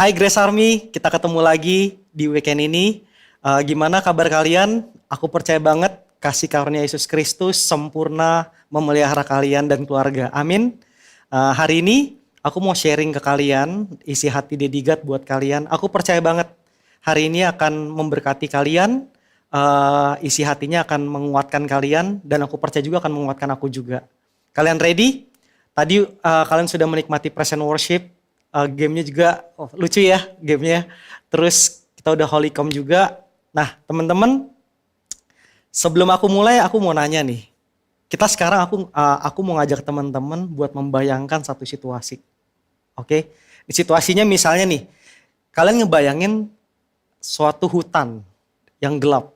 Hai Grace Army, kita ketemu lagi di weekend ini. Gimana kabar kalian? Aku percaya banget kasih karunia Yesus Kristus sempurna memelihara kalian dan keluarga. Amin. Hari ini aku mau sharing ke kalian, isi hati dedikat buat kalian. Aku percaya banget hari ini akan memberkati kalian, isi hatinya akan menguatkan kalian, dan aku percaya juga akan menguatkan aku juga. Kalian ready? Tadi kalian sudah menikmati present worship. Gamenya juga lucu ya gamenya. Terus kita udah Holycom juga. Nah teman-teman, sebelum aku mulai aku mau nanya nih. Kita sekarang aku mau ngajak teman-teman buat membayangkan satu situasi. Oke? Situasinya misalnya nih, kalian ngebayangin suatu hutan yang gelap.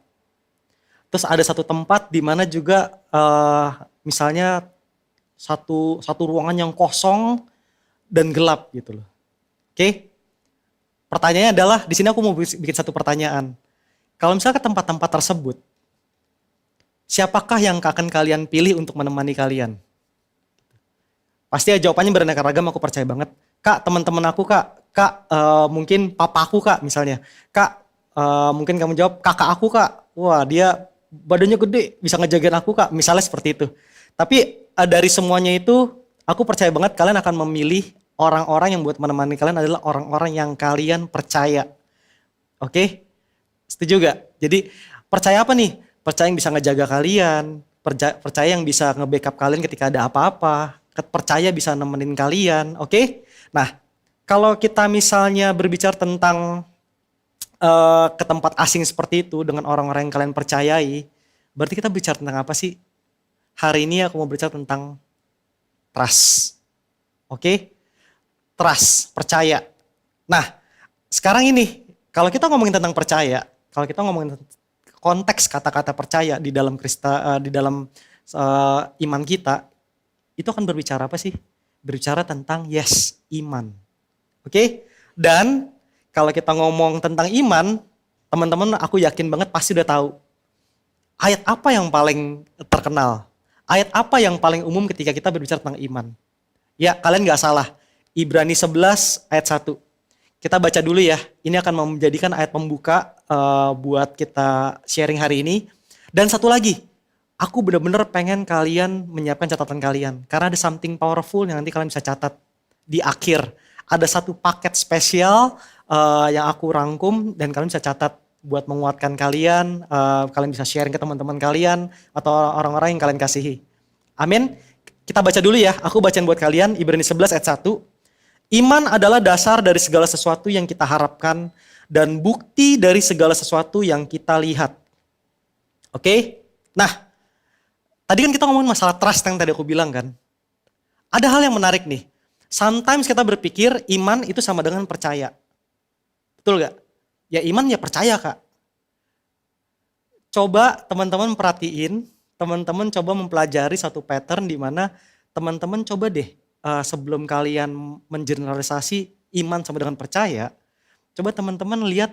Terus ada satu tempat di mana juga misalnya satu ruangan yang kosong dan gelap gitu loh. Oke? Pertanyaannya adalah, di sini aku mau bikin satu pertanyaan. Kalau misalnya ke tempat-tempat tersebut, siapakah yang akan kalian pilih untuk menemani kalian? Pasti ya jawabannya beraneka ragam, aku percaya banget. Kak, teman-teman aku kak, mungkin papaku kak misalnya. Kak, mungkin kamu jawab kakak aku kak. Wah dia badannya gede, bisa ngejagain aku kak. Misalnya seperti itu. Tapi dari semuanya itu, aku percaya banget kalian akan memilih orang-orang yang buat menemani kalian adalah orang-orang yang kalian percaya. Oke? Setuju gak? Jadi percaya apa nih? Percaya yang bisa ngejaga kalian, percaya yang bisa nge-backup kalian ketika ada apa-apa, percaya bisa nemenin kalian, oke? Nah, kalau kita misalnya berbicara tentang ke tempat asing seperti itu dengan orang-orang yang kalian percayai, berarti kita bicara tentang apa sih? Hari ini aku mau bicara tentang trust. Oke? Trust, percaya. Nah, sekarang ini, kalau kita ngomongin tentang percaya, kalau kita ngomongin konteks kata-kata percaya di dalam iman kita, itu akan berbicara apa sih? Berbicara tentang yes, iman. Oke? Dan kalau kita ngomong tentang iman, teman-teman aku yakin banget pasti udah tahu. Ayat apa yang paling terkenal? Ayat apa yang paling umum ketika kita berbicara tentang iman? Ya, kalian gak salah. Ibrani 11 ayat 1. Kita baca dulu ya. Ini akan menjadikan ayat pembuka buat kita sharing hari ini. Dan satu lagi, aku benar-benar pengen kalian menyiapkan catatan kalian. Karena ada something powerful yang nanti kalian bisa catat di akhir. Ada satu paket spesial yang aku rangkum dan kalian bisa catat buat menguatkan kalian. Kalian bisa sharing ke teman-teman kalian atau orang-orang yang kalian kasihi. Amin. Kita baca dulu ya. Aku bacain buat kalian Ibrani 11 ayat 1. Iman adalah dasar dari segala sesuatu yang kita harapkan dan bukti dari segala sesuatu yang kita lihat. Oke? Nah, tadi kan kita ngomongin masalah trust yang tadi aku bilang kan. Ada hal yang menarik nih. Sometimes kita berpikir iman itu sama dengan percaya. Betul gak? Ya iman ya percaya kak. Coba teman-teman perhatiin, teman-teman coba mempelajari satu pattern di mana teman-teman coba deh sebelum kalian mengeneralisasi iman sama dengan percaya, coba teman-teman lihat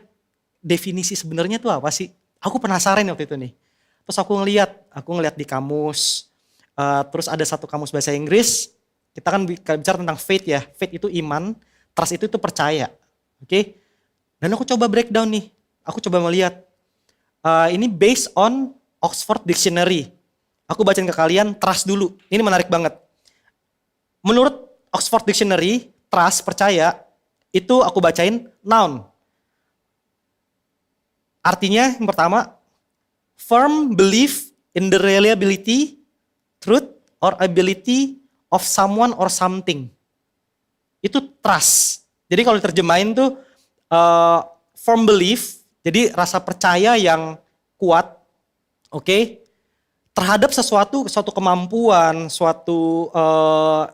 definisi sebenarnya itu apa sih? Aku penasaran waktu itu nih. Terus aku ngeliat di kamus, terus ada satu kamus bahasa Inggris, kita kan bicara tentang faith ya, faith itu iman, trust itu percaya, oke? Dan aku coba breakdown nih, aku coba melihat, ini based on Oxford Dictionary. Aku bacain ke kalian, trust dulu, ini menarik banget. Menurut Oxford Dictionary, trust, percaya, itu aku bacain noun. Artinya yang pertama, firm belief in the reliability, truth, or ability of someone or something. Itu trust. Jadi kalau diterjemahin tuh firm belief, jadi rasa percaya yang kuat, oke? Terhadap suatu kemampuan,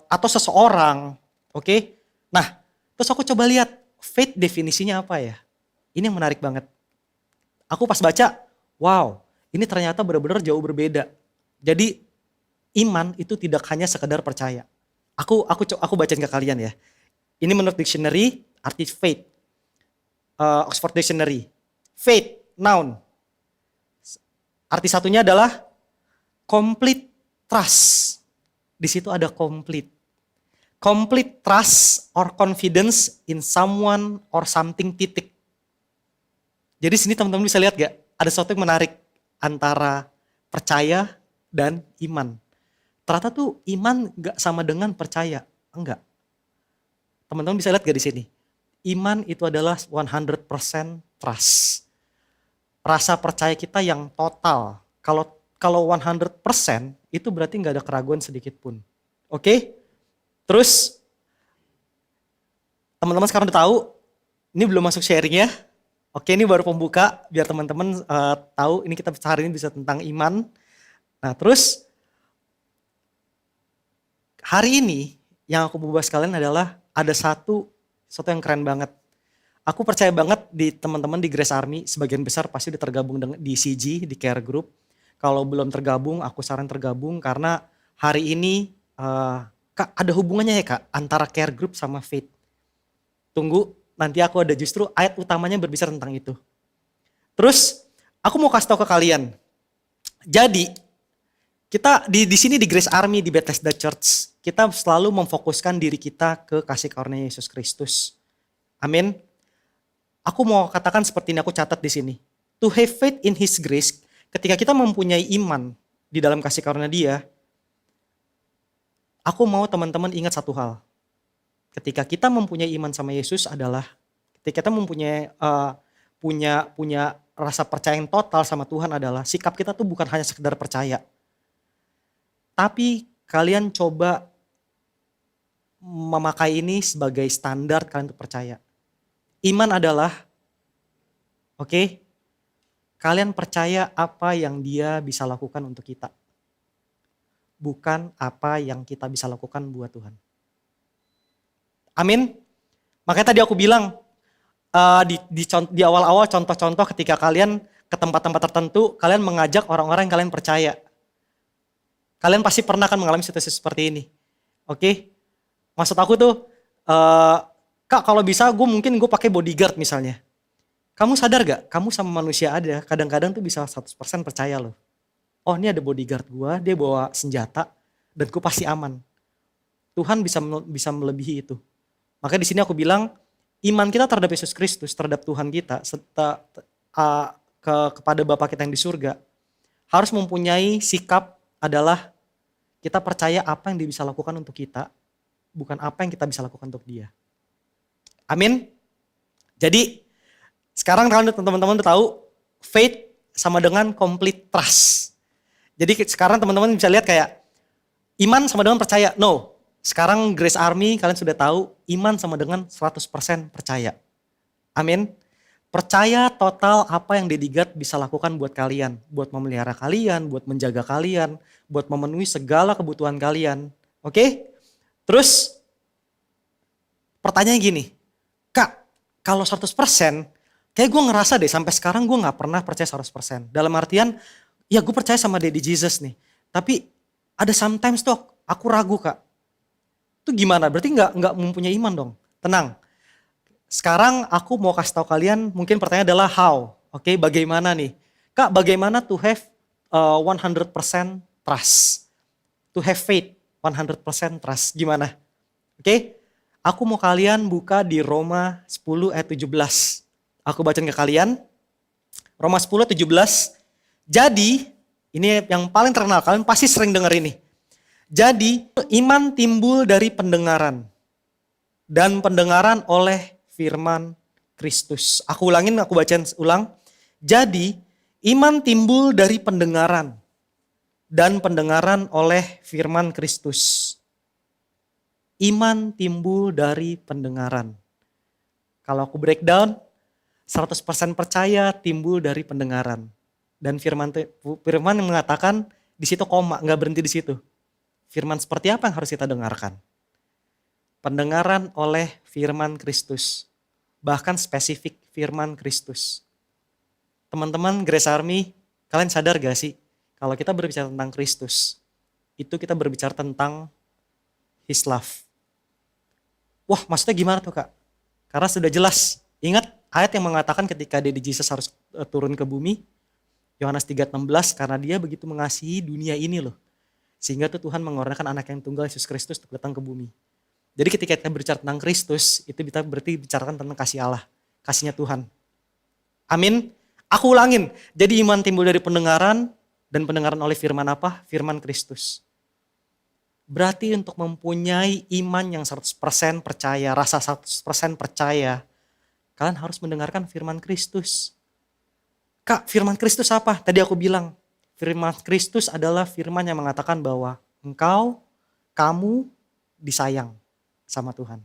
atau seseorang, oke? Nah, terus aku coba lihat faith definisinya apa ya? Ini yang menarik banget. Aku pas baca, wow, ini ternyata benar-benar jauh berbeda. Jadi iman itu tidak hanya sekedar percaya. Aku bacain ke kalian ya. Ini menurut dictionary arti faith, Oxford Dictionary. Faith, noun. Arti satunya adalah complete trust. Di situ ada complete. complete trust or confidence in someone or something titik. Jadi sini teman-teman bisa lihat gak? Ada sesuatu yang menarik antara percaya dan iman. Ternyata tuh iman gak sama dengan percaya. Enggak. Teman-teman bisa lihat gak di sini? Iman itu adalah 100% trust. Rasa percaya kita yang total. Kalau 100% itu berarti gak ada keraguan sedikit pun. Oke? Terus teman-teman sekarang udah tahu, ini belum masuk sharing ya. Oke, ini baru pembuka biar teman-teman tahu ini kita hari ini bisa tentang iman. Nah, terus hari ini yang aku mau bahas kalian adalah ada sesuatu yang keren banget. Aku percaya banget di teman-teman di Grace Army sebagian besar pasti udah tergabung di CG, di Care Group. Kalau belum tergabung, aku saran tergabung karena hari ini Kak, ada hubungannya ya Kak antara Care Group sama Faith. Tunggu, nanti aku ada justru ayat utamanya berbicara tentang itu. Terus aku mau kasih tahu ke kalian. Jadi kita di sini di Grace Army di Bethesda Church, kita selalu memfokuskan diri kita ke kasih karunia Yesus Kristus. Amin. Aku mau katakan seperti ini, aku catat di sini. To have faith in His grace, ketika kita mempunyai iman di dalam kasih karunia Dia, aku mau teman-teman ingat satu hal. Ketika kita mempunyai iman sama Yesus adalah ketika kita mempunyai punya rasa percaya yang total sama Tuhan adalah sikap kita tuh bukan hanya sekedar percaya. Tapi kalian coba memakai ini sebagai standar kalian untuk percaya. Iman adalah kalian percaya apa yang Dia bisa lakukan untuk kita. Bukan apa yang kita bisa lakukan buat Tuhan. Amin. Makanya tadi aku bilang di awal-awal contoh-contoh ketika kalian ke tempat-tempat tertentu, kalian mengajak orang-orang yang kalian percaya. Kalian pasti pernah kan mengalami situasi seperti ini. Maksud aku tuh, Kak kalau bisa gue pakai bodyguard misalnya. Kamu sadar gak? Kamu sama manusia ada, kadang-kadang tuh bisa 100% percaya loh. Oh ini ada bodyguard gue, dia bawa senjata, dan gue pasti aman. Tuhan bisa melebihi itu. Maka di sini aku bilang, iman kita terhadap Yesus Kristus, terhadap Tuhan kita, kepada Bapa kita yang di surga, harus mempunyai sikap adalah kita percaya apa yang Dia bisa lakukan untuk kita, bukan apa yang kita bisa lakukan untuk Dia. Amin. Jadi sekarang teman-teman udah tahu faith sama dengan complete trust. Jadi sekarang teman-teman bisa lihat kayak iman sama dengan percaya. No, sekarang Grace Army kalian sudah tahu iman sama dengan 100% percaya. Amin. Percaya total apa yang Daddy God bisa lakukan buat kalian. Buat memelihara kalian, buat menjaga kalian, buat memenuhi segala kebutuhan kalian. Terus pertanyaannya gini, Kak kalau 100% kayak gue ngerasa deh sampai sekarang gue gak pernah percaya 100%. Dalam artian ya gue percaya sama Daddy Jesus nih. Tapi ada sometimes tuh aku ragu Kak. Itu gimana? Berarti gak mempunyai iman dong. Tenang. Sekarang aku mau kasih tahu kalian, mungkin pertanyaan adalah how. Bagaimana nih? Kak, bagaimana to have 100% trust? To have faith 100% trust. Gimana? Aku mau kalian buka di Roma 10 ayat 17. Aku bacain ke kalian. Roma 10 ayat 17. Jadi, ini yang paling terkenal, kalian pasti sering dengar ini. Jadi, iman timbul dari pendengaran. Dan pendengaran oleh firman Kristus. Aku bacain ulang. Jadi, iman timbul dari pendengaran. Dan pendengaran oleh firman Kristus. Iman timbul dari pendengaran. Kalau aku breakdown, 100% percaya timbul dari pendengaran. Dan firman yang mengatakan di situ koma, nggak berhenti di situ. Firman seperti apa yang harus kita dengarkan? Pendengaran oleh firman Kristus. Bahkan spesifik firman Kristus. Teman-teman Grace Army, kalian sadar gak sih? Kalau kita berbicara tentang Kristus, itu kita berbicara tentang His love. Wah maksudnya gimana tuh Kak? Karena sudah jelas, ingat ayat yang mengatakan ketika Daddy Jesus harus turun ke bumi, Yohanes 3:16, karena Dia begitu mengasihi dunia ini loh. Sehingga tuh Tuhan mengorbankan anak yang tunggal Yesus Kristus untuk datang ke bumi. Jadi ketika kita berbicara tentang Kristus, itu kita berarti bicarakan tentang kasih Allah, kasihnya Tuhan. Amin. Aku ulangin, jadi iman timbul dari pendengaran, dan pendengaran oleh firman apa? Firman Kristus. Berarti untuk mempunyai iman yang 100% percaya, rasa 100% percaya, kalian harus mendengarkan firman Kristus. Kak, firman Kristus apa? Tadi aku bilang, firman Kristus adalah firman yang mengatakan bahwa kamu disayang sama Tuhan.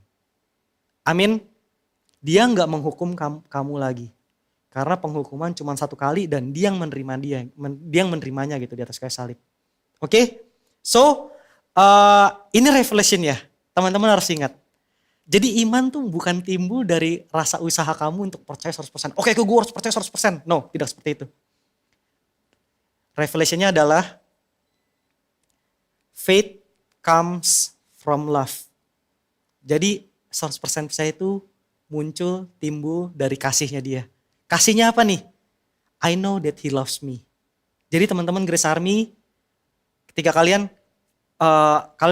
Amin. Dia nggak menghukum kamu lagi. Karena penghukuman cuma satu kali dan dia yang yang menerimanya gitu di atas kayu salib. Oke? So, ini revelation ya. Teman-teman harus ingat. Jadi iman tuh bukan timbul dari rasa usaha kamu untuk percaya 100%. Oke, gue harus percaya 100%. No, tidak seperti itu. Revelationnya adalah faith comes from love. Jadi 100% percaya itu muncul, timbul dari kasihnya dia. Kasihnya apa nih? I know that he loves me. Jadi teman-teman Grace Army, ketika kalian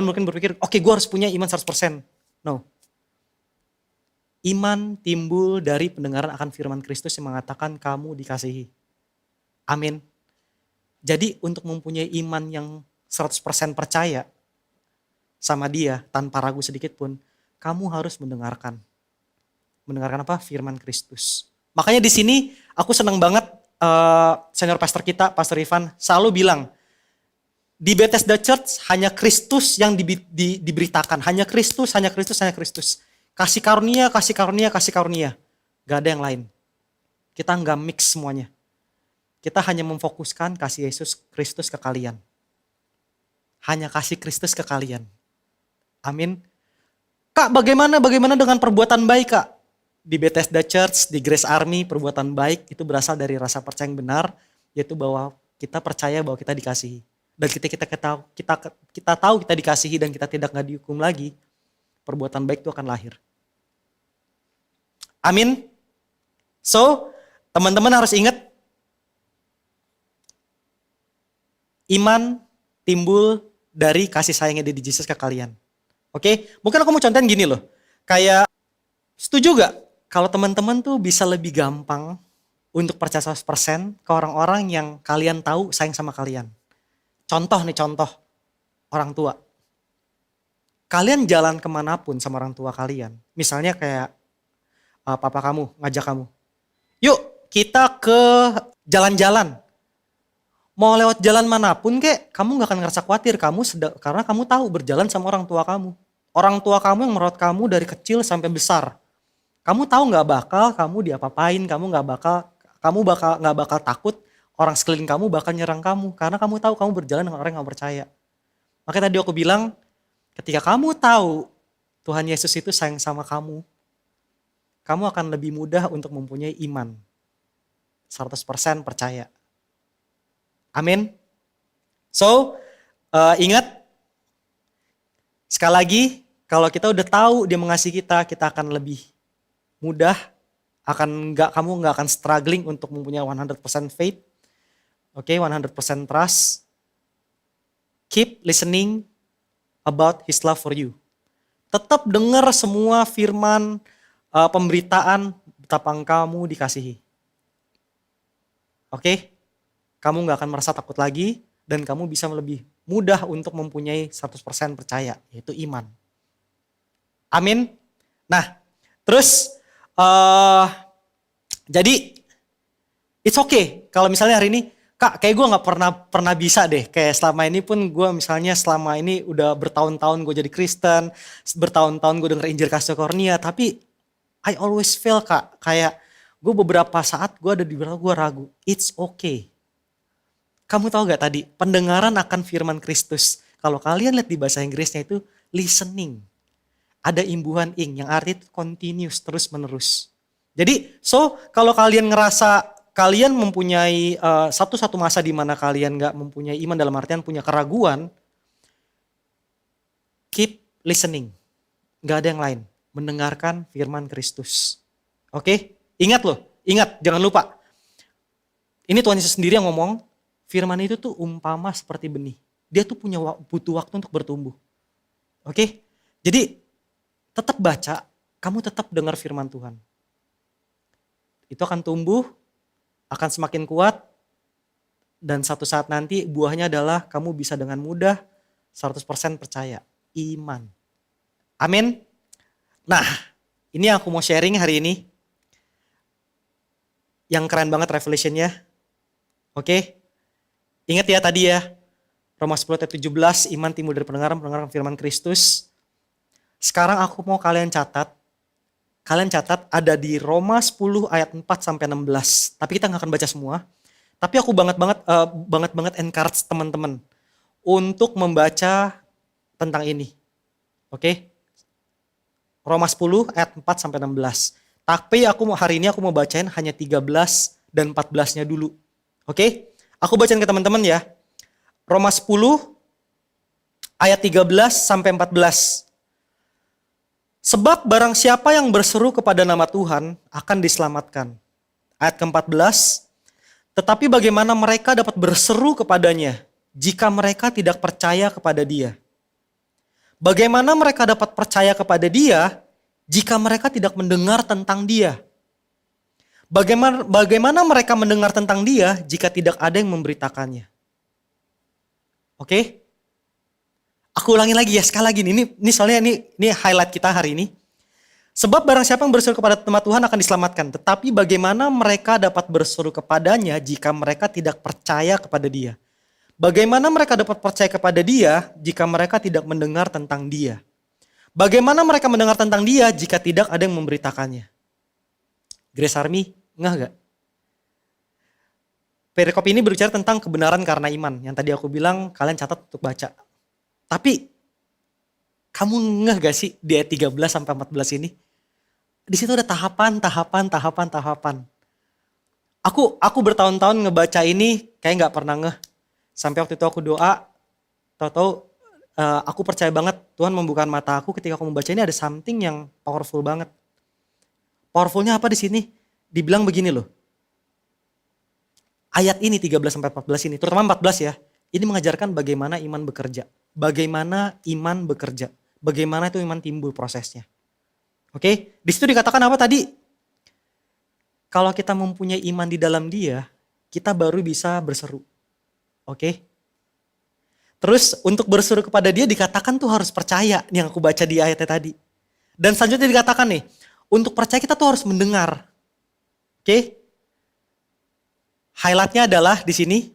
mungkin berpikir, oke, gue harus punya iman 100%. No. Iman timbul dari pendengaran akan firman Kristus yang mengatakan kamu dikasihi. Amin. Jadi untuk mempunyai iman yang 100% percaya sama dia tanpa ragu sedikit pun, kamu harus mendengarkan. Mendengarkan apa? Firman Kristus. Makanya di sini aku senang banget senior pastor kita, Pastor Ivan, selalu bilang, di Bethesda Church hanya Kristus yang diberitakan. Hanya Kristus, hanya Kristus, hanya Kristus. Kasih karunia, kasih karunia, kasih karunia. Gak ada yang lain. Kita nggak mix semuanya. Kita hanya memfokuskan kasih Yesus Kristus ke kalian. Hanya kasih Kristus ke kalian. Amin. Kak, bagaimana dengan perbuatan baik, Kak? Di Bethesda Church, di Grace Army, perbuatan baik itu berasal dari rasa percaya yang benar, yaitu bahwa kita percaya bahwa kita dikasihi. Dan kita tahu kita dikasihi dan kita nggak dihukum lagi, perbuatan baik itu akan lahir. Amin. So, teman-teman harus ingat, iman timbul dari kasih sayangnya di Yesus ke kalian. Oke, mungkin aku mau contohin gini loh. Kayak, setuju gak kalau teman-teman tuh bisa lebih gampang untuk percaya 100% ke orang-orang yang kalian tahu sayang sama kalian? Contoh orang tua. Kalian jalan kemanapun sama orang tua kalian, misalnya kayak papa kamu ngajak kamu, yuk kita ke jalan-jalan. Mau lewat jalan manapun kek, kamu gak akan ngerasa khawatir, karena kamu tahu berjalan sama orang tua kamu. Orang tua kamu yang merawat kamu dari kecil sampai besar. Kamu tahu nggak bakal kamu diapa-apain, kamu nggak bakal takut orang sekeliling kamu bakal nyerang kamu, karena kamu tahu kamu berjalan dengan orang yang percaya. Makanya tadi aku bilang, ketika kamu tahu Tuhan Yesus itu sayang sama kamu akan lebih mudah untuk mempunyai iman 100% percaya. Amin. So, ingat, sekali lagi, kalau kita udah tahu dia mengasihi kita akan lebih mudah, kamu nggak akan struggling untuk mempunyai 100% faith. Oke, 100% trust. Keep listening about His love for you. Tetap dengar semua firman, pemberitaan betapa kamu dikasihi. Oke, kamu nggak akan merasa takut lagi dan kamu bisa lebih mudah untuk mempunyai 100% percaya, yaitu iman. Amin. Nah, terus jadi it's okay kalau misalnya hari ini, Kak, kayak gue nggak pernah bisa deh, kayak selama ini pun gue misalnya selama ini udah bertahun-tahun gue jadi Kristen, bertahun-tahun gue denger Injil kasih karunia, tapi I always fail, Kak. Kayak gue beberapa saat gue ada di belakang gue ragu. It's okay. Kamu tahu gak tadi, pendengaran akan firman Kristus, kalau kalian lihat di bahasa Inggrisnya itu listening. Ada imbuhan ing yang arti itu continuous, terus menerus. Jadi, kalau kalian ngerasa kalian mempunyai satu masa di mana kalian gak mempunyai iman, dalam artian punya keraguan, keep listening. Gak ada yang lain. Mendengarkan firman Kristus. Oke? Ingat jangan lupa. Ini Tuhan Yesus sendiri yang ngomong, firman itu tuh umpama seperti benih. Dia tuh butuh waktu untuk bertumbuh. Oke? Jadi tetap baca, kamu tetap dengar firman Tuhan. Itu akan tumbuh, akan semakin kuat, dan satu saat nanti buahnya adalah kamu bisa dengan mudah 100% percaya. Iman. Amin. Nah, ini yang aku mau sharing hari ini. Yang keren banget revelation-nya. Oke. Ingat ya tadi ya. Roma 10 ayat 17, iman timbul dari pendengaran firman Kristus. Sekarang aku mau kalian catat ada di Roma 10 ayat 4 sampai 16. Tapi kita nggak akan baca semua. Tapi aku banget encourage teman-teman untuk membaca tentang ini. Oke? Roma 10 ayat 4 sampai 16. Tapi hari ini aku mau bacain hanya 13 dan 14-nya dulu. Oke? Aku bacain ke teman-teman ya. Roma 10 ayat 13 sampai 14. Sebab barang siapa yang berseru kepada nama Tuhan akan diselamatkan. Ayat ke-14. Tetapi bagaimana mereka dapat berseru kepadanya jika mereka tidak percaya kepada Dia? Bagaimana mereka dapat percaya kepada Dia jika mereka tidak mendengar tentang Dia? Bagaimana mereka mendengar tentang Dia jika tidak ada yang memberitakannya? Oke? Aku ulangi lagi ya, sekali lagi nih. Ini soalnya ini highlight kita hari ini. Sebab barang siapa yang berseru kepada nama Tuhan akan diselamatkan. Tetapi bagaimana mereka dapat berseru kepadanya jika mereka tidak percaya kepada Dia? Bagaimana mereka dapat percaya kepada Dia jika mereka tidak mendengar tentang Dia? Bagaimana mereka mendengar tentang Dia jika tidak ada yang memberitakannya? Grace Army, ngeh gak? Perikop ini berbicara tentang kebenaran karena iman. Yang tadi aku bilang kalian catat untuk baca. Tapi kamu ngeh gak sih di ayat 13 sampai 14 ini? Di situ ada tahapan. Aku bertahun-tahun ngebaca ini kayak nggak pernah ngeh. Sampai waktu itu aku doa, tahu-tahu aku percaya banget Tuhan membuka mata aku ketika aku membaca ini ada something yang powerful banget. Powerfulnya apa di sini? Dibilang begini loh. Ayat ini 13 sampai 14 ini, terutama 14 ya. Ini mengajarkan bagaimana iman bekerja. Bagaimana iman bekerja. Bagaimana itu iman timbul prosesnya. Oke, di situ dikatakan apa tadi? Kalau kita mempunyai iman di dalam Dia, kita baru bisa berseru. Oke? Terus untuk berseru kepada Dia dikatakan tuh harus percaya, nih yang aku baca di ayatnya tadi. Dan selanjutnya dikatakan nih, untuk percaya kita tuh harus mendengar. Oke? Highlightnya adalah di sini,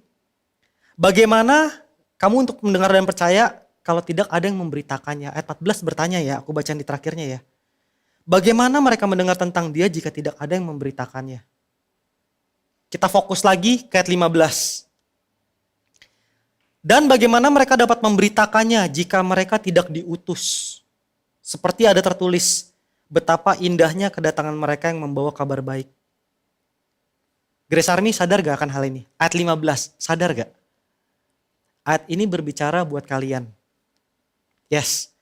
bagaimana kamu untuk mendengar dan percaya kalau tidak ada yang memberitakannya. Ayat 14 bertanya ya, aku baca di terakhirnya ya. Bagaimana mereka mendengar tentang Dia jika tidak ada yang memberitakannya? Kita fokus lagi ke ayat 15. Dan bagaimana mereka dapat memberitakannya jika mereka tidak diutus? Seperti ada tertulis, betapa indahnya kedatangan mereka yang membawa kabar baik. Grace Army sadar gak akan hal ini? Ayat 15, sadar gak? Ayat ini berbicara buat kalian. Yes.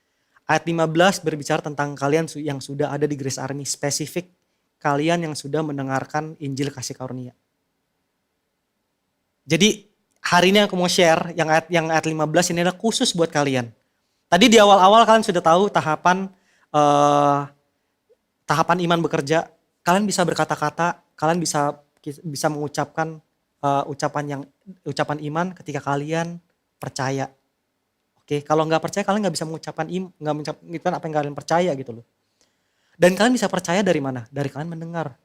Ayat 15 berbicara tentang kalian yang sudah ada di Grace Army. Spesifik kalian yang sudah mendengarkan Injil kasih karunia. Jadi hari ini aku mau share yang ayat 15 ini adalah khusus buat kalian. Tadi di awal-awal kalian sudah tahu tahapan iman bekerja. Kalian bisa berkata-kata, kalian bisa mengucapkan ucapan iman ketika kalian percaya. Oke, kalau nggak percaya kalian nggak bisa mengucapkan apa yang kalian percaya gitu loh. Dan kalian bisa percaya dari mana? Dari kalian mendengar.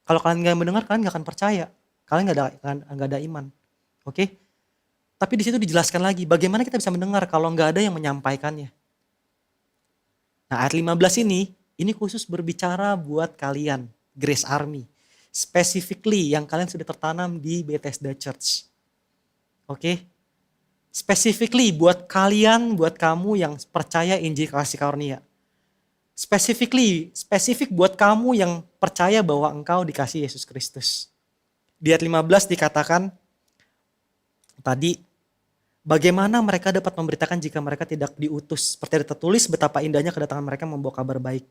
Kalau kalian nggak mendengar, kalian nggak akan percaya. Kalian nggak ada iman. Oke? Tapi di situ dijelaskan lagi bagaimana kita bisa mendengar kalau nggak ada yang menyampaikannya. Nah, ayat 15 ini khusus berbicara buat kalian, Grace Army. Specifically yang kalian sudah tertanam di Bethesda Church. Oke? Specifically buat kalian, buat kamu yang percaya Injil kasih karunia. Spesifik buat kamu yang percaya bahwa engkau dikasih Yesus Kristus. Di ayat 15 dikatakan tadi, bagaimana mereka dapat memberitakan jika mereka tidak diutus. Seperti ada tertulis betapa indahnya kedatangan mereka membawa kabar baik.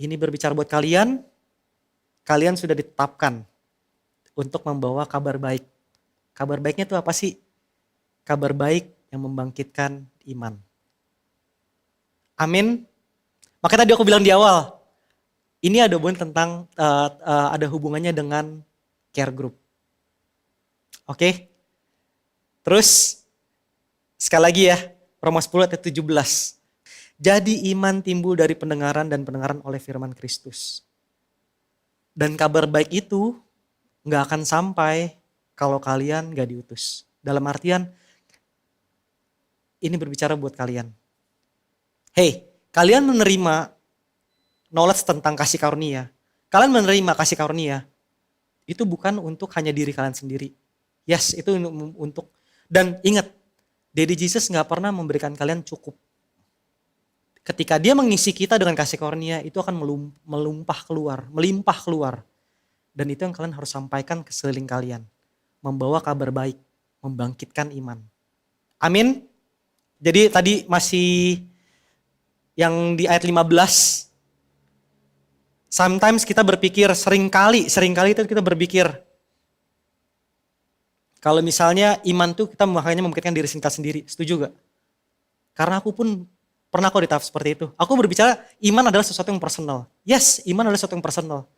Ini berbicara buat kalian sudah ditetapkan untuk membawa kabar baik. Kabar baiknya itu apa sih? Kabar baik yang membangkitkan iman. Amin. Makanya tadi aku bilang di awal, ini ada ada hubungannya dengan care group. Oke? Terus sekali lagi ya, Roma 10 ayat 17. Jadi iman timbul dari pendengaran dan pendengaran oleh firman Kristus. Dan kabar baik itu gak akan sampai kalau kalian gak diutus. Dalam artian, ini berbicara buat kalian. Hey, kalian menerima knowledge tentang kasih karunia. Kalian menerima kasih karunia. Itu bukan untuk hanya diri kalian sendiri. Yes, itu untuk. Dan ingat, Daddy Jesus gak pernah memberikan kalian cukup. Ketika dia mengisi kita dengan kasih karunia, itu akan melimpah keluar. Dan itu yang kalian harus sampaikan ke sekeliling kalian. Membawa kabar baik, membangkitkan iman. Amin. Jadi tadi masih yang di ayat 15. Sometimes kita berpikir, seringkali itu kita berpikir, kalau misalnya iman tuh kita hanya membangkitkan diri kita sendiri. Setuju gak? Karena aku pun pernah kok di tahap seperti itu. Aku berbicara iman adalah sesuatu yang personal. Yes, iman adalah sesuatu yang personal.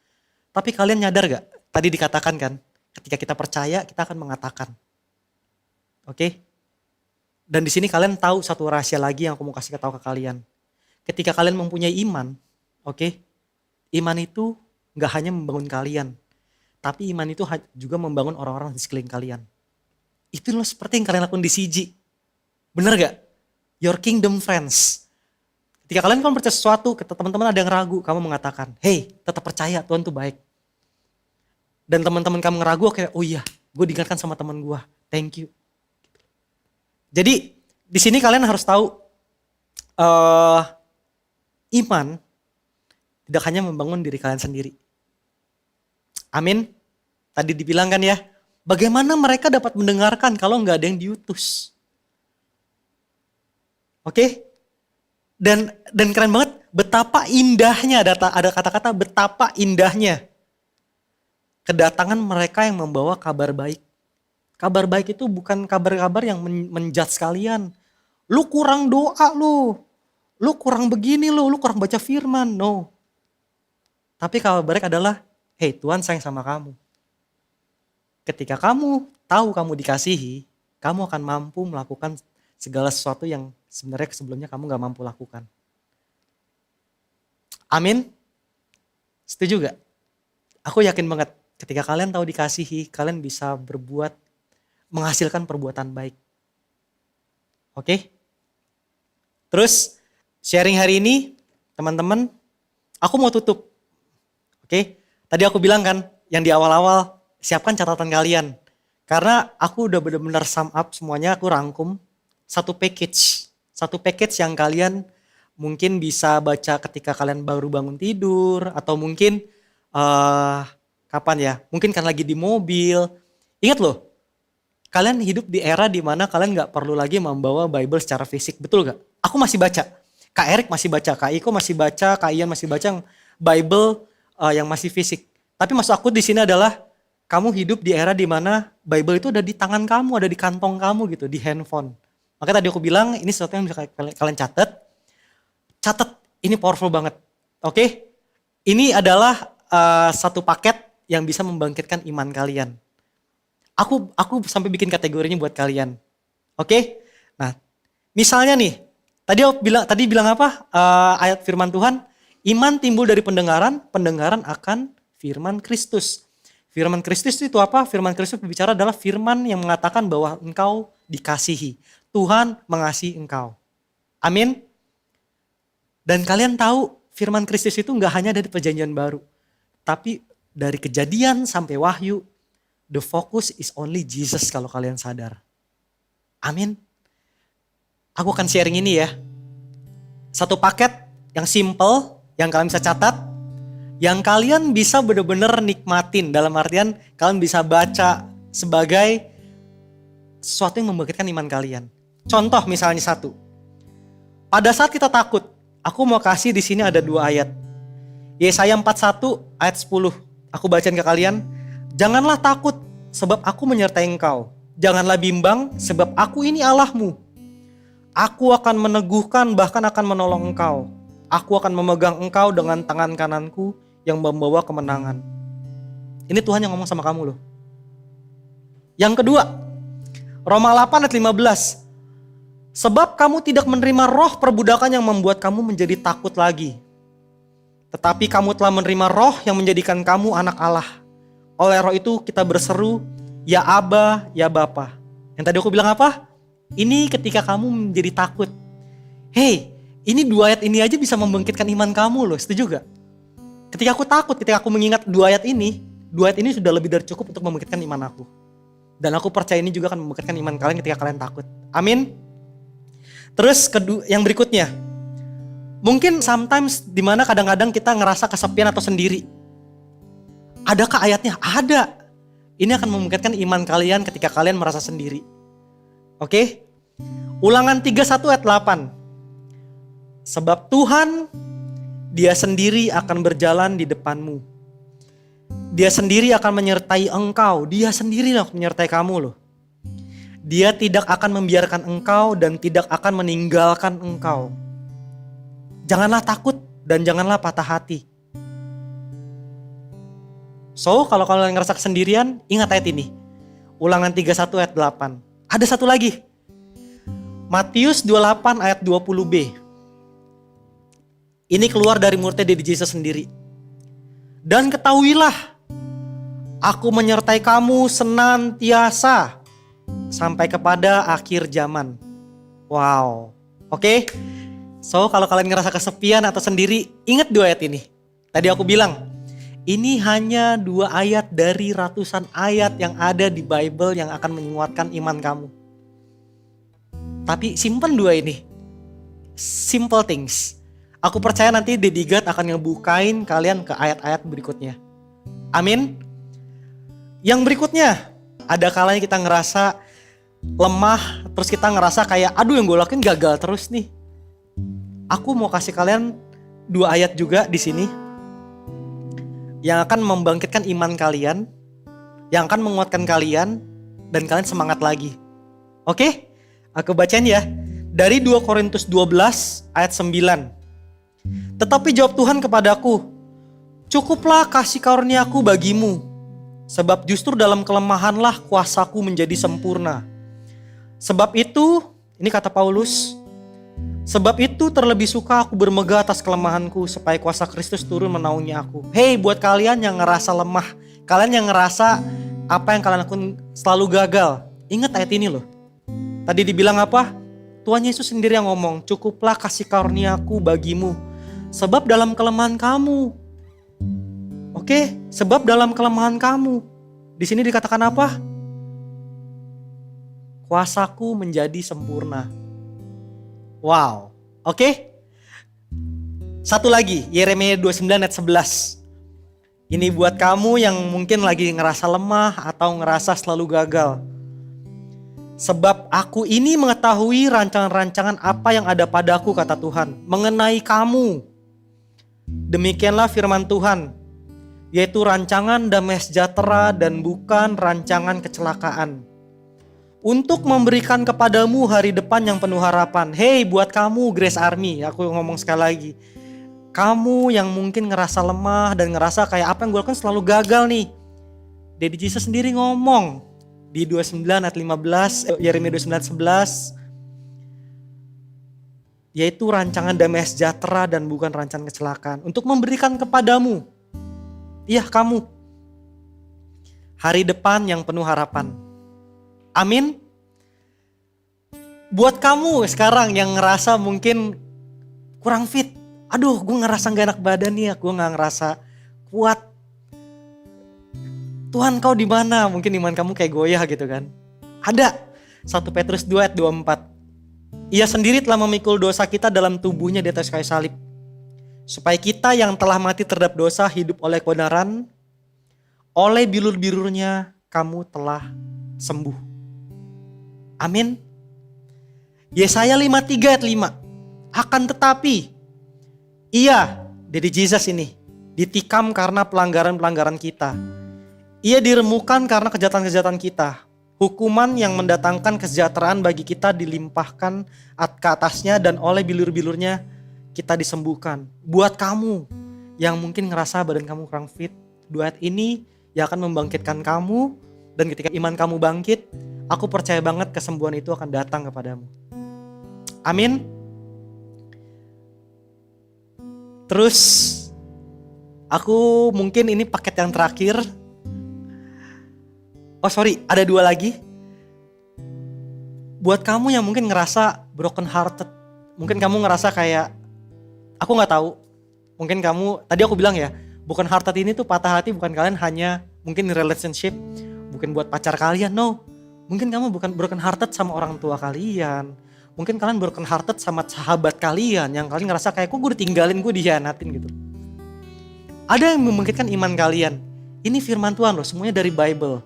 Tapi kalian nyadar gak? Tadi dikatakan kan, ketika kita percaya kita akan mengatakan. Oke? Dan di sini kalian tahu satu rahasia lagi yang aku mau kasih tahu ke kalian. Ketika kalian mempunyai iman, oke? Iman itu gak hanya membangun kalian. Tapi iman itu juga membangun orang-orang di sekeliling kalian. Itu loh seperti yang kalian lakukan di CG. Bener gak? Your kingdom friends. Ketika kalian percaya sesuatu, teman-teman ada yang ragu, kamu mengatakan, hey, tetap percaya Tuhan tuh baik. Dan teman-teman kamu ngeragu, kayak, oh iya, gue diingatkan sama teman gue, thank you. Jadi di sini kalian harus tahu, iman tidak hanya membangun diri kalian sendiri. Amin. Tadi dibilang kan ya, bagaimana mereka dapat mendengarkan kalau nggak ada yang diutus? Oke? Dan keren banget betapa indahnya, ada kata-kata betapa indahnya kedatangan mereka yang membawa kabar baik. Kabar baik itu bukan kabar-kabar yang menjudge kalian. Lu kurang doa lu kurang begini lu kurang baca firman. No. Tapi kabar baik adalah, hey, Tuhan sayang sama kamu. Ketika kamu tahu kamu dikasihi, kamu akan mampu melakukan segala sesuatu yang sebenarnya sebelumnya kamu gak mampu lakukan. Amin. Setuju gak? Aku yakin banget ketika kalian tahu dikasihi, kalian bisa menghasilkan perbuatan baik. Oke? Terus sharing hari ini, teman-teman, aku mau tutup. Oke? Tadi aku bilang kan, yang di awal-awal, siapkan catatan kalian. Karena aku udah benar-benar sum up semuanya, aku rangkum satu package yang kalian mungkin bisa baca ketika kalian baru bangun tidur, atau mungkin kapan ya, mungkin kan lagi di mobil. Ingat loh, kalian hidup di era dimana kalian gak perlu lagi membawa Bible secara fisik, betul gak? Aku masih baca, Kak Erik masih baca, Kak Iko masih baca, Kak Ian masih baca Bible yang masih fisik. Tapi maksud aku di sini adalah kamu hidup di era dimana Bible itu ada di tangan kamu, ada di kantong kamu gitu, di handphone. Makanya tadi aku bilang ini sesuatu yang bisa kalian catat. Catat, ini powerful banget. Oke? Ini adalah satu paket yang bisa membangkitkan iman kalian. Aku sampai bikin kategorinya buat kalian. Oke? Nah, misalnya nih, tadi bilang apa? Ayat firman Tuhan, iman timbul dari pendengaran, pendengaran akan firman Kristus. Firman Kristus itu apa? Firman Kristus berbicara adalah firman yang mengatakan bahwa engkau dikasihi. Tuhan mengasihi engkau. Amin. Dan kalian tahu firman Kristus itu gak hanya dari perjanjian baru. Tapi dari Kejadian sampai Wahyu, the focus is only Jesus kalau kalian sadar. Amin. Aku akan sharing ini ya. Satu paket yang simple, yang kalian bisa catat, yang kalian bisa benar-benar nikmatin. Dalam artian kalian bisa baca sebagai sesuatu yang membangkitkan iman kalian. Contoh misalnya satu. Pada saat kita takut, aku mau kasih di sini ada 2 ayat. Yesaya 41 ayat 10. Aku bacain ke kalian. Janganlah takut sebab aku menyertai engkau. Janganlah bimbang sebab aku ini Allahmu. Aku akan meneguhkan bahkan akan menolong engkau. Aku akan memegang engkau dengan tangan kananku yang membawa kemenangan. Ini Tuhan yang ngomong sama kamu loh. Yang kedua, Roma 8 ayat 15. Sebab kamu tidak menerima roh perbudakan yang membuat kamu menjadi takut lagi. Tetapi kamu telah menerima roh yang menjadikan kamu anak Allah. Oleh roh itu kita berseru, ya Aba, ya Bapa. Yang tadi aku bilang apa? Ini ketika kamu menjadi takut. Hey, ini 2 ayat ini aja bisa membangkitkan iman kamu loh, setuju gak? Ketika aku takut, ketika aku mengingat 2 ayat ini sudah lebih dari cukup untuk membangkitkan iman aku. Dan aku percaya ini juga akan membangkitkan iman kalian ketika kalian takut. Amin. Terus yang berikutnya, mungkin sometimes dimana kadang-kadang kita ngerasa kesepian atau sendiri. Adakah ayatnya? Ada. Ini akan membangkitkan iman kalian ketika kalian merasa sendiri. Oke? Ulangan 31 ayat 8. Sebab Tuhan, Dia sendiri akan berjalan di depanmu. Dia sendiri akan menyertai engkau. Dia sendiri yang menyertai kamu loh. Dia tidak akan membiarkan engkau dan tidak akan meninggalkan engkau. Janganlah takut dan janganlah patah hati. So, kalau kalian ngerasa kesendirian, ingat ayat ini. Ulangan 31 ayat 8. Ada satu lagi. Matius 28 ayat 20b. Ini keluar dari mulutnya dari Yesus sendiri. Dan ketahuilah, aku menyertai kamu senantiasa sampai kepada akhir zaman. Wow. Oke. So, kalau kalian ngerasa kesepian atau sendiri, ingat 2 ayat ini. Tadi aku bilang, ini hanya 2 ayat dari ratusan ayat yang ada di Bible yang akan menguatkan iman kamu. Tapi simpen 2 ini. Simple things. Aku percaya nanti Daddy God akan ngebukain kalian ke ayat-ayat berikutnya. Amin. Yang berikutnya, ada kalanya kita ngerasa lemah, terus kita ngerasa kayak aduh yang gue lakuin gagal terus nih. Aku mau kasih kalian 2 ayat juga di sini yang akan membangkitkan iman kalian, yang akan menguatkan kalian dan kalian semangat lagi. Oke? Aku bacain ya. Dari 2 Korintus 12 ayat 9. Tetapi jawab Tuhan kepadaku, cukuplah kasih karuniaku bagimu, sebab justru dalam kelemahanlah kuasaku menjadi sempurna. Sebab itu, ini kata Paulus, sebab itu terlebih suka aku bermegah atas kelemahanku, supaya kuasa Kristus turun menaungi aku. Hey, buat kalian yang ngerasa lemah, kalian yang ngerasa apa yang kalian lakukan selalu gagal, ingat ayat ini loh. Tadi dibilang apa? Tuhan Yesus sendiri yang ngomong, cukuplah kasih karuniaku bagimu, sebab dalam kelemahan kamu. Oke, sebab dalam kelemahan kamu. Di sini dikatakan apa? Kuasaku menjadi sempurna. Wow. Oke. Satu lagi, Yeremia 29 ayat 11. Ini buat kamu yang mungkin lagi ngerasa lemah atau ngerasa selalu gagal. Sebab aku ini mengetahui rancangan-rancangan apa yang ada padaku, kata Tuhan, mengenai kamu. Demikianlah firman Tuhan, yaitu rancangan damai sejahtera dan bukan rancangan kecelakaan, untuk memberikan kepadamu hari depan yang penuh harapan. Hey, buat kamu Grace Army, aku ngomong sekali lagi, kamu yang mungkin ngerasa lemah dan ngerasa kayak apa yang gue lakukan selalu gagal nih. Daddy Jesus sendiri ngomong di 29 ayat 15, Yeremia 29 ayat 11, yaitu rancangan damai sejahtera dan bukan rancangan kecelakaan, untuk memberikan kepadamu, iya kamu, hari depan yang penuh harapan. Amin. Buat kamu sekarang yang ngerasa mungkin kurang fit, aduh gue ngerasa gak enak badan nih ya, gue gak ngerasa kuat. Tuhan kau di mana? Mungkin iman kamu kayak goyah gitu kan. Ada 1 Petrus 2 ayat 24. Ia sendiri telah memikul dosa kita dalam tubuhnya di atas kayu salib, supaya kita yang telah mati terhadap dosa hidup oleh kebenaran. Oleh bilur-bilurnya kamu telah sembuh. Amin. Yesaya 53 ayat 5. Akan tetapi ia, dari Jesus ini, ditikam karena pelanggaran-pelanggaran kita. Ia diremukan karena kejahatan-kejahatan kita. Hukuman yang mendatangkan kesejahteraan bagi kita dilimpahkan ke atasnya, dan oleh bilur-bilurnya kita disembuhkan. Buat kamu yang mungkin ngerasa badan kamu kurang fit, 2 ayat ini yang akan membangkitkan kamu. Dan ketika iman kamu bangkit, aku percaya banget kesembuhan itu akan datang kepadamu. Amin. Terus aku mungkin ini paket yang terakhir. Ada 2 lagi. Buat kamu yang mungkin ngerasa broken hearted, mungkin kamu ngerasa kayak, aku gak tahu, mungkin kamu, tadi aku bilang ya, broken hearted ini tuh patah hati bukan kalian hanya mungkin in relationship, bukan buat pacar kalian, no. Mungkin kamu bukan broken hearted sama orang tua kalian, mungkin kalian broken hearted sama sahabat kalian, yang kalian ngerasa kayak, kok gue ditinggalin, gue dihianatin gitu. Ada yang membangkitkan iman kalian. Ini firman Tuhan loh, semuanya dari Bible.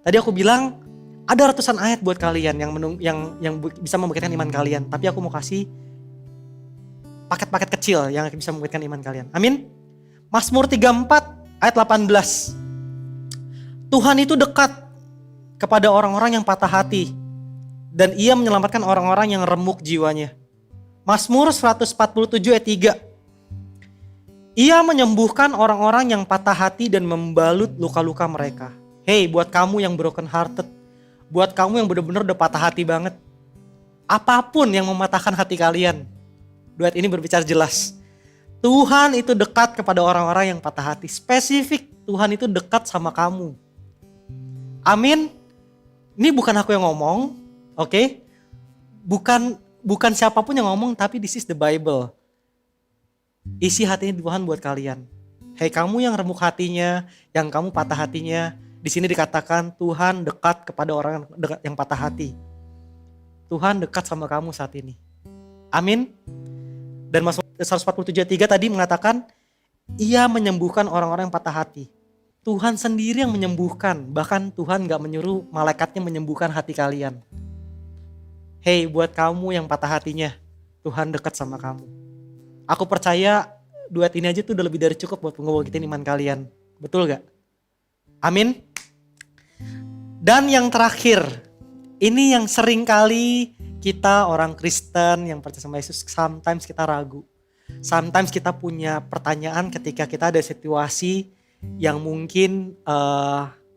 Tadi aku bilang, ada ratusan ayat buat kalian yang bisa membangkitkan iman kalian. Tapi aku mau kasih paket-paket kecil yang bisa membangkitkan iman kalian. Amin. Mazmur 34 ayat 18. Tuhan itu dekat kepada orang-orang yang patah hati. Dan ia menyelamatkan orang-orang yang remuk jiwanya. Mazmur 147 ayat 3. Ia menyembuhkan orang-orang yang patah hati dan membalut luka-luka mereka. Hey, buat kamu yang broken hearted, buat kamu yang benar-benar udah patah hati banget, apapun yang mematahkan hati kalian, ayat ini berbicara jelas. Tuhan itu dekat kepada orang-orang yang patah hati. Spesifik, Tuhan itu dekat sama kamu. Amin. Ini bukan aku yang ngomong, oke? Bukan siapapun yang ngomong, tapi this is the Bible. Isi hatinya Tuhan buat kalian. Hei kamu yang remuk hatinya, yang kamu patah hatinya, di sini dikatakan Tuhan dekat kepada orang yang patah hati. Tuhan dekat sama kamu saat ini. Amin. Dan Mazmur 147:3 tadi mengatakan, ia menyembuhkan orang-orang yang patah hati. Tuhan sendiri yang menyembuhkan. Bahkan Tuhan gak menyuruh malaikatnya menyembuhkan hati kalian. Hei buat kamu yang patah hatinya, Tuhan dekat sama kamu. Aku percaya duet ini aja tuh udah lebih dari cukup buat ngebangkitin iman kalian. Betul gak? Amin. Dan yang terakhir, ini yang sering kali kita orang Kristen yang percaya sama Yesus, sometimes kita ragu. Sometimes kita punya pertanyaan ketika kita ada situasi yang mungkin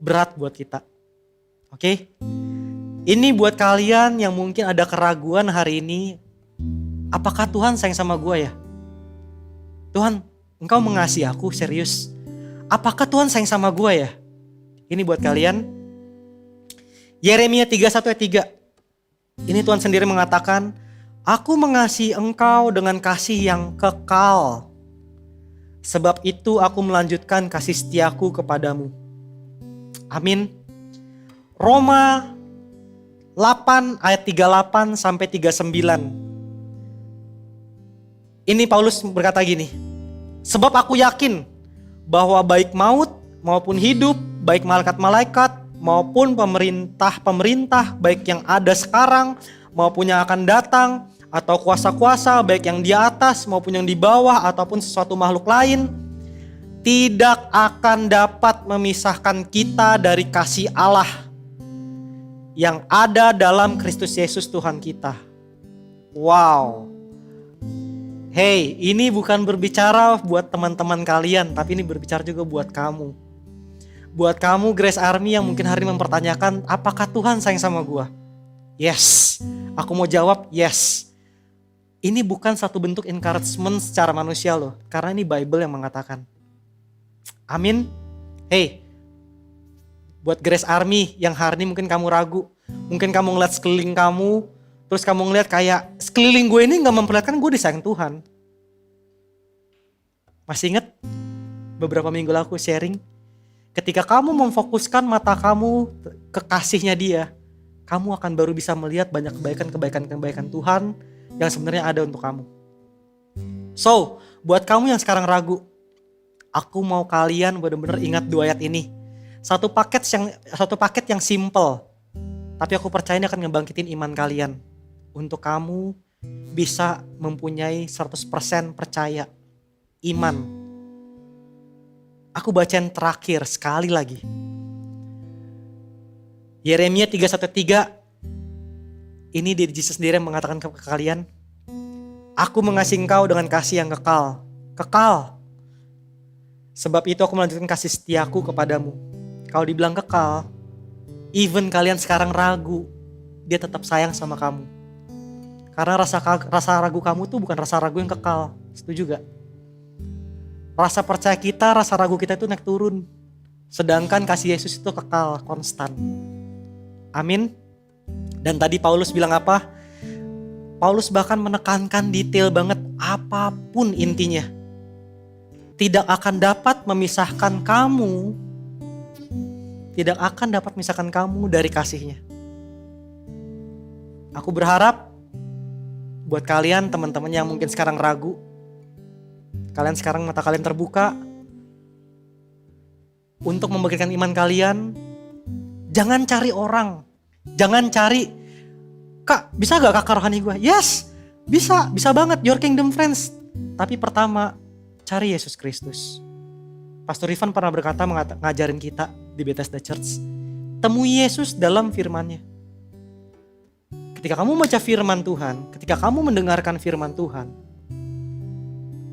berat buat kita. Oke? Ini buat kalian yang mungkin ada keraguan hari ini, apakah Tuhan sayang sama gue ya? Tuhan, Engkau mengasihi aku serius. Apakah Tuhan sayang sama gue ya? Ini buat kalian. Yeremia 31 ayat 3. Ini Tuhan sendiri mengatakan, aku mengasihi engkau dengan kasih yang kekal. Sebab itu aku melanjutkan kasih setiaku kepadamu. Amin. Roma 8 ayat 38 sampai 39. Ini Paulus berkata gini, sebab aku yakin bahwa baik maut maupun hidup, baik malaikat-malaikat maupun pemerintah-pemerintah, baik yang ada sekarang maupun yang akan datang, atau kuasa-kuasa baik yang di atas maupun yang di bawah ataupun sesuatu makhluk lain, tidak akan dapat memisahkan kita dari kasih Allah yang ada dalam Kristus Yesus Tuhan kita. Wow. Hey, ini bukan berbicara buat teman-teman kalian, tapi ini berbicara juga buat kamu. Buat kamu Grace Army yang mungkin hari ini mempertanyakan, apakah Tuhan sayang sama gua? Yes. Aku mau jawab yes. Ini bukan satu bentuk encouragement secara manusia loh, karena ini Bible yang mengatakan. Amin. Hey, buat Grace Army yang hari ini mungkin kamu ragu, mungkin kamu ngeliat sekeliling kamu, terus kamu ngeliat kayak sekeliling gue ini gak memperlihatkan gue disayang Tuhan. Masih ingat beberapa minggu lalu aku sharing, ketika kamu memfokuskan mata kamu ke kasihnya dia, kamu akan baru bisa melihat banyak kebaikan Tuhan yang sebenarnya ada untuk kamu. So, buat kamu yang sekarang ragu, aku mau kalian benar-benar ingat 2 ayat ini. Satu paket yang simple, tapi aku percaya ini akan ngebangkitin iman kalian. Untuk kamu bisa mempunyai 100% percaya, iman. Aku bacain terakhir sekali lagi. Yeremia 31:3. Ini diri Yesus sendiri yang mengatakan ke kalian, Aku mengasihi engkau dengan kasih yang kekal. Kekal. Sebab itu aku melanjutkan kasih setiaku kepadamu. Kalau dibilang kekal, even kalian sekarang ragu, dia tetap sayang sama kamu. Karena rasa ragu kamu tuh bukan rasa ragu yang kekal. Setuju gak? Rasa percaya kita, rasa ragu kita itu naik turun. Sedangkan kasih Yesus itu kekal, konstan. Amin. Dan tadi Paulus bilang apa? Paulus bahkan menekankan detail banget, apapun intinya tidak akan dapat memisahkan kamu, dari kasihnya. Aku berharap buat kalian teman-teman yang mungkin sekarang ragu, kalian sekarang mata kalian terbuka untuk membangkitkan iman kalian. Jangan cari orang, jangan cari, Kak, bisa gak kakak rohani gue? Yes, bisa banget, your kingdom friends. Tapi pertama, cari Yesus Kristus. Pastor Ivan pernah berkata, ngajarin kita di Bethesda Church, temui Yesus dalam firman-Nya. Ketika kamu baca firman Tuhan, ketika kamu mendengarkan firman Tuhan,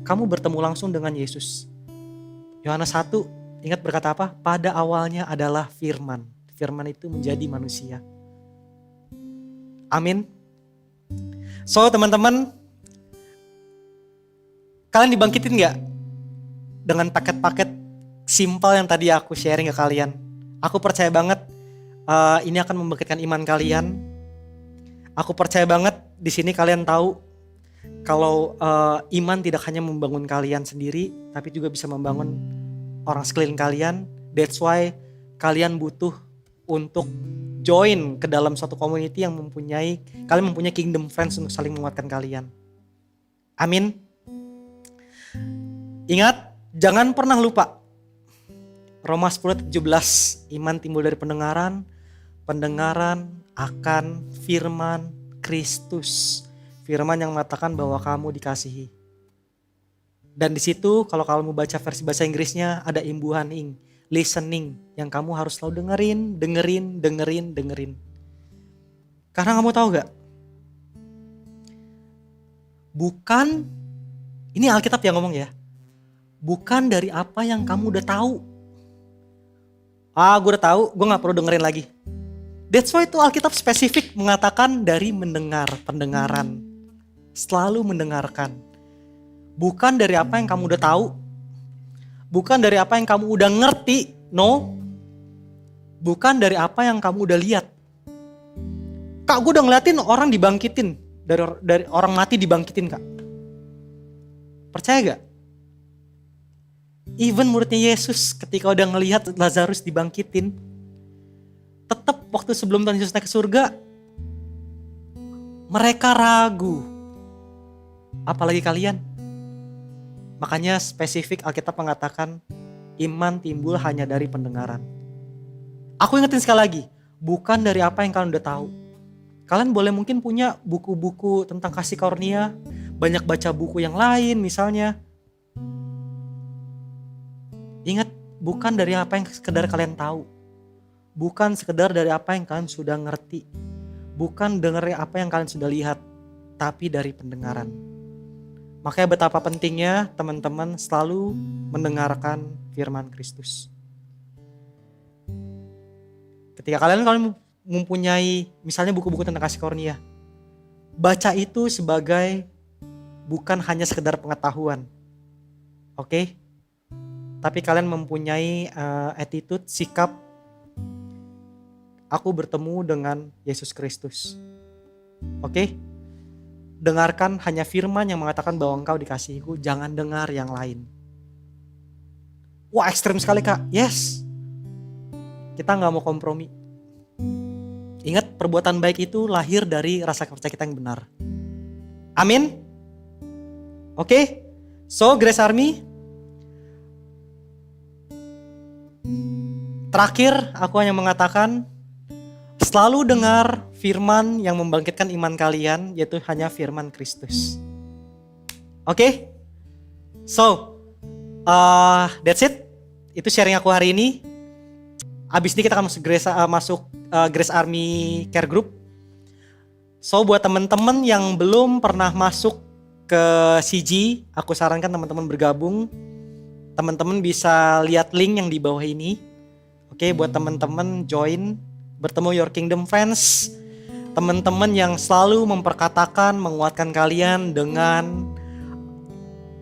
kamu bertemu langsung dengan Yesus. Yohanes 1, ingat berkata apa? Pada awalnya adalah firman. Firman itu menjadi manusia. Amin. So teman-teman, kalian dibangkitin gak? Dengan paket-paket simpel yang tadi aku sharing ke kalian. Aku percaya banget ini akan membangkitkan iman kalian. Aku percaya banget di sini kalian tahu kalau iman tidak hanya membangun kalian sendiri, tapi juga bisa membangun orang sekeliling kalian. That's why kalian butuh untuk join ke dalam suatu community yang kalian mempunyai kingdom friends untuk saling menguatkan kalian. Amin. Ingat, jangan pernah lupa Roma 10:17, iman timbul dari pendengaran, pendengaran akan firman Kristus. Firman yang mengatakan bahwa kamu dikasihi. Dan di situ kalau kamu baca versi bahasa Inggrisnya ada imbuhan listening yang kamu harus selalu dengerin. Karena kamu tahu gak? Bukan, ini Alkitab yang ngomong ya. Bukan dari apa yang kamu udah tahu. Gue udah tahu, gue gak perlu dengerin lagi. That's why itu Alkitab spesifik mengatakan dari pendengaran. Selalu mendengarkan. Bukan dari apa yang kamu udah tahu. Bukan dari apa yang kamu udah ngerti, no. Bukan dari apa yang kamu udah lihat. Kak, gue udah ngeliatin orang dibangkitin. Dari orang mati dibangkitin, Kak. Percaya gak? Even muridnya Yesus ketika udah ngelihat Lazarus dibangkitin, tetap waktu sebelum Tuhan Yesus naik ke surga, mereka ragu. Apalagi kalian. Makanya spesifik Alkitab mengatakan iman timbul hanya dari pendengaran. Aku ingetin sekali lagi, bukan dari apa yang kalian udah tahu. Kalian boleh mungkin punya buku-buku tentang kasih karunia, banyak baca buku yang lain misalnya. Ingat, bukan dari apa yang sekedar kalian tahu. Bukan sekedar dari apa yang kalian sudah ngerti. Bukan dari apa yang kalian sudah lihat, tapi dari pendengaran. Makanya betapa pentingnya teman-teman selalu mendengarkan firman Kristus. Ketika kalian mempunyai misalnya buku-buku tentang kasih karunia, baca itu sebagai bukan hanya sekedar pengetahuan. Oke? Tapi kalian mempunyai attitude, sikap, aku bertemu dengan Yesus Kristus. Oke? Dengarkan hanya firman yang mengatakan bahwa engkau dikasihiku, jangan dengar yang lain. Wah, ekstrim sekali, Kak. Yes. Kita gak mau kompromi. Ingat, perbuatan baik itu lahir dari rasa percaya kita yang benar. Amin. Oke. So, Grace Army, terakhir aku hanya mengatakan selalu dengar firman yang membangkitkan iman kalian, yaitu hanya firman Kristus. Oke? So, that's it. Itu sharing aku hari ini. Abis ini kita akan masuk Grace Army Care Group. So, buat teman-teman yang belum pernah masuk ke CG, aku sarankan teman-teman bergabung. Teman-teman bisa lihat link yang di bawah ini. Oke, buat teman-teman join, bertemu Your Kingdom Friends. Teman-teman yang selalu memperkatakan, menguatkan kalian dengan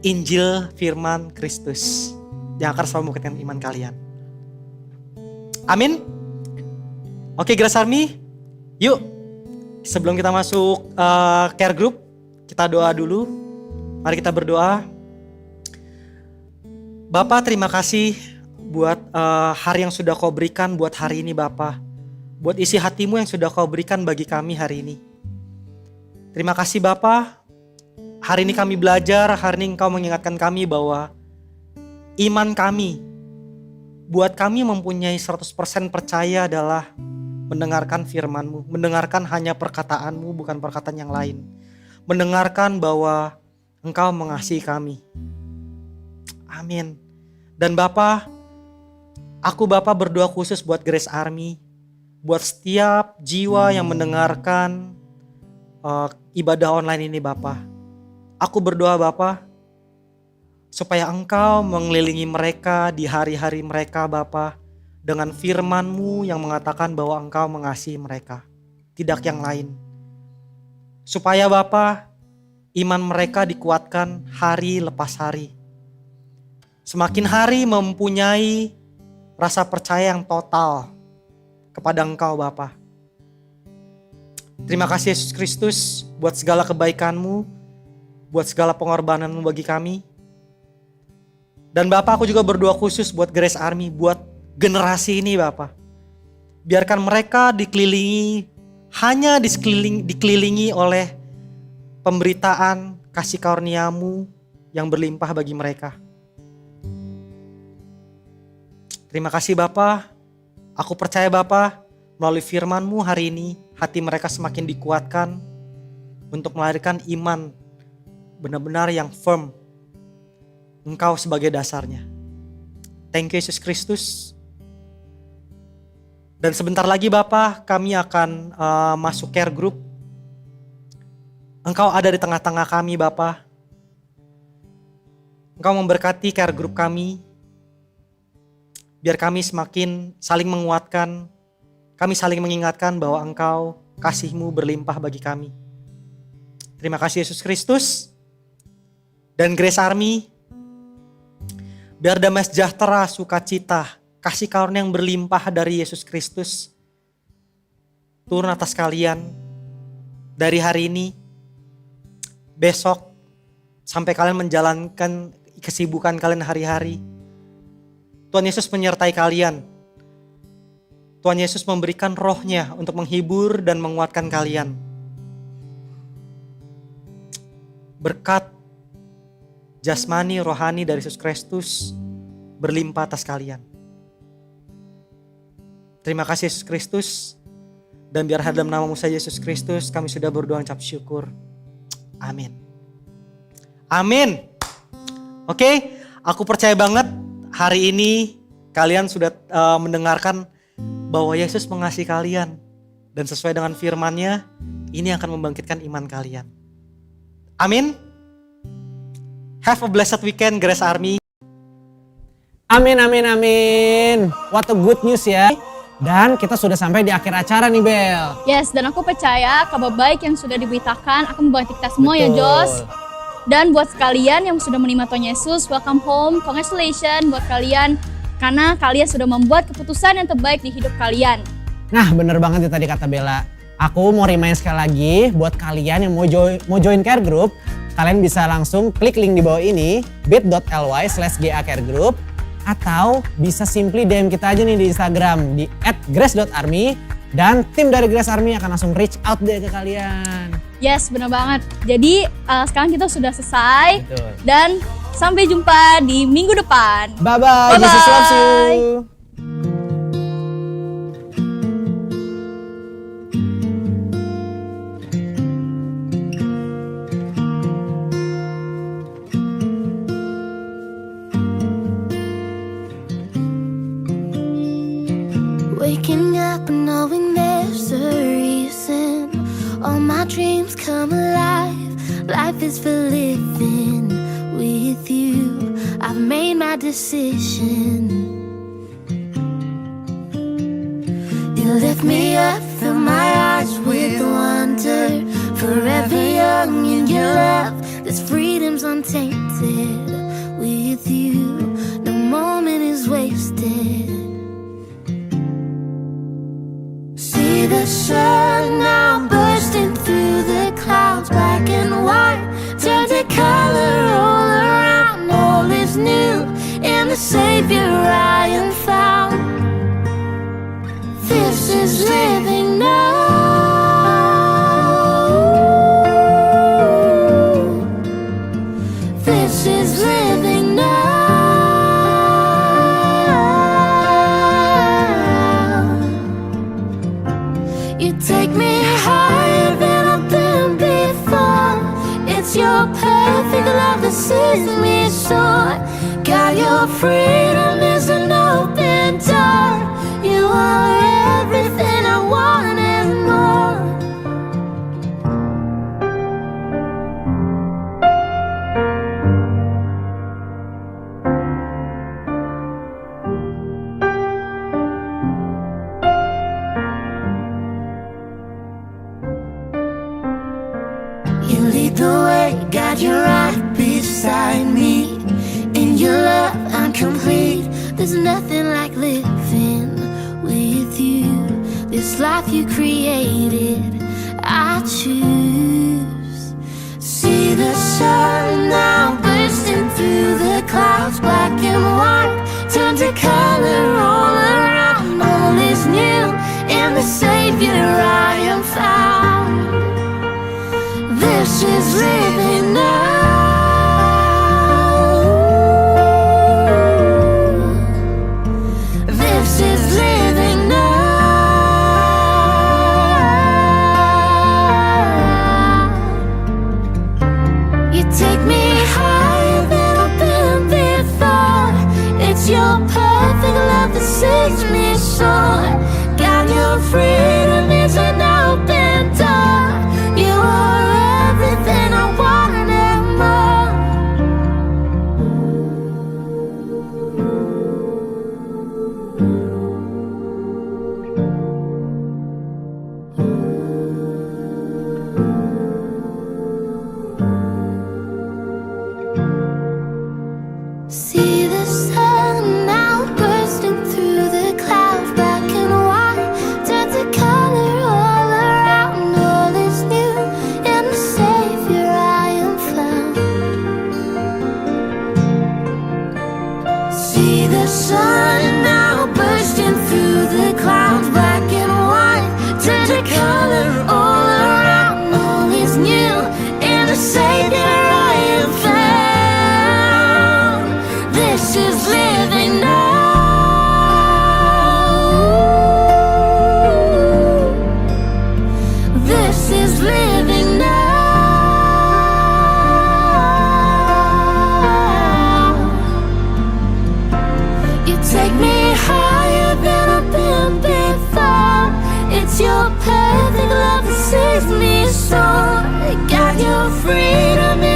Injil firman Kristus yang akan selalu membuktikan iman kalian. Amin. Oke, Grace Army, yuk sebelum kita masuk care group, kita doa dulu. Mari kita berdoa. Bapak, terima kasih buat hari yang sudah kau berikan buat hari ini Bapak. Buat isi hatimu yang sudah kau berikan bagi kami hari ini. Terima kasih Bapak. Hari ini kami belajar, hari ini Engkau mengingatkan kami bahwa iman kami, buat kami mempunyai 100% percaya adalah mendengarkan firman-Mu, mendengarkan hanya perkataan-Mu, bukan perkataan yang lain. Mendengarkan bahwa Engkau mengasihi kami. Amin. Dan Bapak, aku Bapak berdoa khusus buat Grace Army, buat setiap jiwa yang mendengarkan ibadah online ini Bapak. Aku berdoa Bapak, supaya Engkau mengelilingi mereka di hari-hari mereka Bapak, dengan firman-Mu yang mengatakan bahwa Engkau mengasihi mereka, tidak yang lain. Supaya Bapak, iman mereka dikuatkan hari lepas hari. Semakin hari mempunyai rasa percaya yang total kepada Engkau Bapa. Terima kasih Yesus Kristus buat segala kebaikan-Mu, buat segala pengorbanan-Mu bagi kami. Dan Bapak, aku juga berdoa khusus buat Grace Army, buat generasi ini Bapak. Biarkan mereka dikelilingi oleh pemberitaan kasih karunia-Mu yang berlimpah bagi mereka. Terima kasih Bapa. Aku percaya Bapa, melalui firman-Mu hari ini, hati mereka semakin dikuatkan untuk melahirkan iman benar-benar yang firm. Engkau sebagai dasarnya. Thank you Yesus Kristus. Dan sebentar lagi Bapa, kami akan masuk care group. Engkau ada di tengah-tengah kami Bapa. Engkau memberkati care group kami. Biar kami semakin saling menguatkan, kami saling mengingatkan bahwa Engkau, kasih-Mu berlimpah bagi kami. Terima kasih Yesus Kristus. Dan Grace Army, biar damai sejahtera, sukacita, kasih karunia yang berlimpah dari Yesus Kristus turun atas kalian dari hari ini, besok, sampai kalian menjalankan kesibukan kalian hari-hari. Tuhan Yesus menyertai kalian. Tuhan Yesus memberikan roh-Nya untuk menghibur dan menguatkan kalian. Berkat jasmani, rohani dari Yesus Kristus berlimpah atas kalian. Terima kasih Yesus Kristus. Dan biar dalam nama-Mu saja Yesus Kristus, kami sudah berdoa ucap syukur. Amin. Amin. Oke, aku percaya banget hari ini kalian sudah mendengarkan bahwa Yesus mengasihi kalian. Dan sesuai dengan firman-Nya, ini akan membangkitkan iman kalian. Amin. Have a blessed weekend Grace Army. Amin, amin, amin. What a good news ya. Dan kita sudah sampai di akhir acara nih Bel. Yes, dan aku percaya kabar baik yang sudah diberitakan akan membantu kita semua. Betul. Ya Jos. Dan buat sekalian yang sudah menerima Tuhan Yesus, welcome home, congratulations buat kalian. Karena kalian sudah membuat keputusan yang terbaik di hidup kalian. Nah bener banget ya tadi kata Bella. Aku mau remind sekali lagi buat kalian yang mau join care group. Kalian bisa langsung klik link di bawah ini, bit.ly/gacaregroup. Atau bisa simply DM kita aja nih di Instagram di @grace.army. Dan tim dari Grace Army akan langsung reach out deh ke kalian. Yes, benar banget. Jadi sekarang kita sudah selesai. Betul. Dan sampai jumpa di minggu depan. Bye-bye. Jesus loves you. Waking up and knowing there's a reason. All my dreams come alive. Life is for living with you. I've made my decision. You lift me up, fill my eyes with wonder. Forever young in your love, this freedom's untainted. With you, no moment is wasted. See the sun now bursting through the clouds, black and white, turn to color all around. All is new in the Savior I am found. This is living now. This is living now. You take me higher than I've been before. It's your perfect love that sees me soar. God, your freedom is an open door. You are everything I want and more. You lead the way, God, you're right beside me. In your love, I'm complete. There's nothing like living with you. This life you created, I choose. See the sun now bursting through the clouds, black and white, turn to color all around. All is new in the Savior I am found. This is living now. This is living now. You take me higher than I've been before. It's your perfect love that sets me soar. God, your freedom is an open door. You are everything I want and more. See the sun now bursting through the clouds, black and white, turn to color all around. All is new in the Savior I am found. See the sun now bursting through the clouds, black and white, turn to color all around. All is new in the Savior I am found. This is living now. This is living now. You take me higher than I've been before. It's your perfect love that sees me soar. God, your freedom is